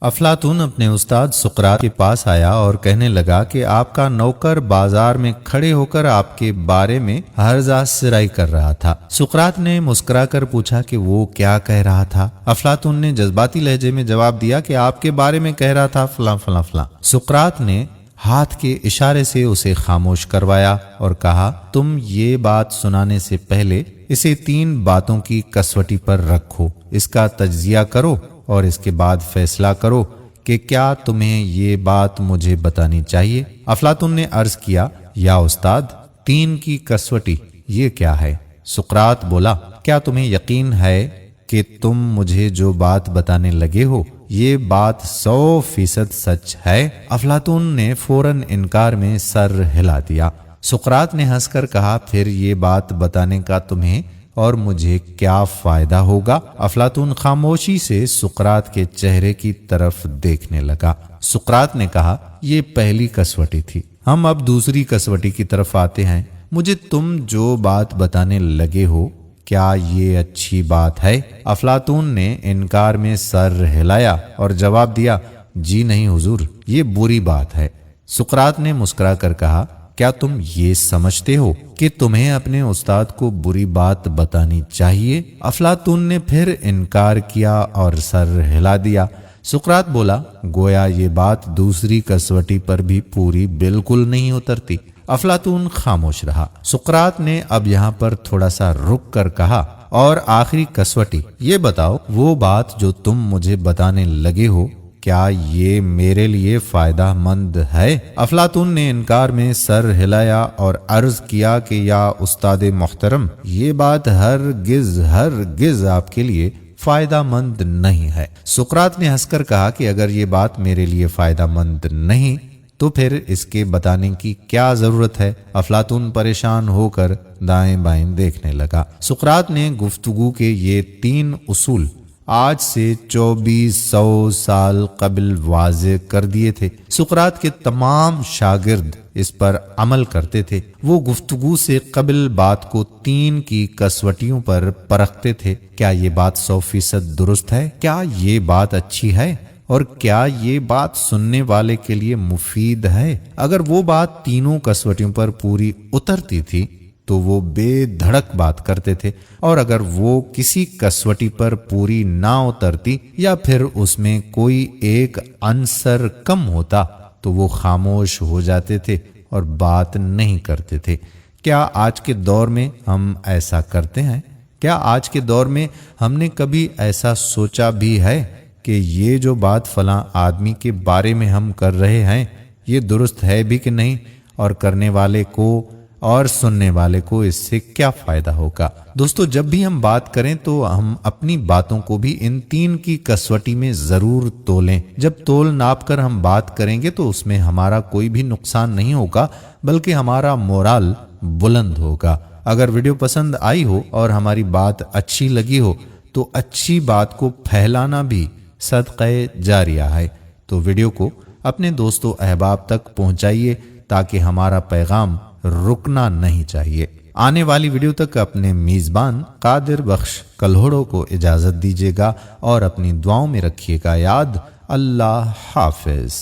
افلاطون اپنے استاد سقراط کے پاس آیا اور کہنے لگا کہ آپ کا نوکر بازار میں کھڑے ہو کر آپ کے بارے میں ہرزہ سرائی کر رہا تھا۔ سقراط نے مسکرا کر پوچھا کہ وہ کیا کہہ رہا تھا۔ افلاطون نے جذباتی لہجے میں جواب دیا کہ آپ کے بارے میں کہہ رہا تھا فلاں فلاں فلاں۔ سقراط نے ہاتھ کے اشارے سے اسے خاموش کروایا اور کہا، تم یہ بات سنانے سے پہلے اسے 3 باتوں کی کسوٹی پر رکھو، اس کا تجزیہ کرو اور اس کے بعد فیصلہ کرو کہ کیا تمہیں یہ بات مجھے بتانی چاہیے۔ افلاطون نے عرض کیا، یا استاد، 3 کی کسوٹی یہ کیا ہے؟ سقراط بولا، کیا تمہیں یقین ہے کہ تم مجھے جو بات بتانے لگے ہو یہ بات 100% سچ ہے؟ افلاطون نے فوراً انکار میں سر ہلا دیا۔ سقراط نے ہنس کر کہا، پھر یہ بات بتانے کا تمہیں اور مجھے کیا فائدہ ہوگا؟ افلاطون خاموشی سے سقراط کے چہرے کی طرف دیکھنے لگا۔ سقراط نے کہا، یہ پہلی کسوٹی تھی، ہم اب دوسری کسوٹی کی طرف آتے ہیں۔ مجھے تم جو بات بتانے لگے ہو کیا یہ اچھی بات ہے؟ افلاطون نے انکار میں سر ہلایا اور جواب دیا، جی نہیں حضور، یہ بری بات ہے۔ سقراط نے مسکرا کر کہا، کیا تم یہ سمجھتے ہو کہ تمہیں اپنے استاد کو بری بات بتانی چاہیے؟ افلاطون نے پھر انکار کیا اور سر ہلا دیا۔ سقراط بولا، گویا یہ بات دوسری کسوٹی پر بھی پوری بالکل نہیں اترتی۔ افلاطون خاموش رہا۔ سقراط نے اب یہاں پر تھوڑا سا رک کر کہا، اور آخری کسوٹی یہ بتاؤ، وہ بات جو تم مجھے بتانے لگے ہو کیا یہ میرے لیے فائدہ مند ہے؟ افلاطون نے انکار میں سر ہلایا اور عرض کیا کہ یا استاد محترم، یہ بات ہرگز آپ کے لیے فائدہ مند نہیں ہے۔ سقراط نے ہنس کر کہا کہ اگر یہ بات میرے لیے فائدہ مند نہیں تو پھر اس کے بتانے کی کیا ضرورت ہے؟ افلاطون پریشان ہو کر دائیں بائیں دیکھنے لگا۔ سقراط نے گفتگو کے یہ 3 اصول آج سے 2400 سال قبل واضح کر دیے تھے۔ سقراط کے تمام شاگرد اس پر عمل کرتے تھے۔ وہ گفتگو سے قبل بات کو 3 کی کسوٹیوں پر پرکھتے تھے۔ کیا یہ بات 100% درست ہے؟ کیا یہ بات اچھی ہے؟ اور کیا یہ بات سننے والے کے لیے مفید ہے؟ اگر وہ بات تینوں کسوٹیوں پر پوری اترتی تھی تو وہ بے دھڑک بات کرتے تھے، اور اگر وہ کسی کسوٹی پر پوری نہ اترتی یا پھر اس میں کوئی ایک عنصر کم ہوتا تو وہ خاموش ہو جاتے تھے اور بات نہیں کرتے تھے۔ کیا آج کے دور میں ہم ایسا کرتے ہیں؟ کیا آج کے دور میں ہم نے کبھی ایسا سوچا بھی ہے کہ یہ جو بات فلاں آدمی کے بارے میں ہم کر رہے ہیں یہ درست ہے بھی کہ نہیں، اور کرنے والے کو اور سننے والے کو اس سے کیا فائدہ ہوگا؟ دوستو، جب بھی ہم بات کریں تو ہم اپنی باتوں کو بھی ان 3 کی کسوٹی میں ضرور تولیں۔ جب تول ناپ کر ہم بات کریں گے تو اس میں ہمارا کوئی بھی نقصان نہیں ہوگا، بلکہ ہمارا مورال بلند ہوگا۔ اگر ویڈیو پسند آئی ہو اور ہماری بات اچھی لگی ہو تو اچھی بات کو پھیلانا بھی صدقہ جاریہ ہے، تو ویڈیو کو اپنے دوستوں احباب تک پہنچائیے تاکہ ہمارا پیغام رکنا نہیں چاہیے۔ آنے والی ویڈیو تک اپنے میزبان قادر بخش کلہوڑوں کو اجازت دیجیے گا اور اپنی دعاؤں میں رکھیے گا یاد۔ اللہ حافظ۔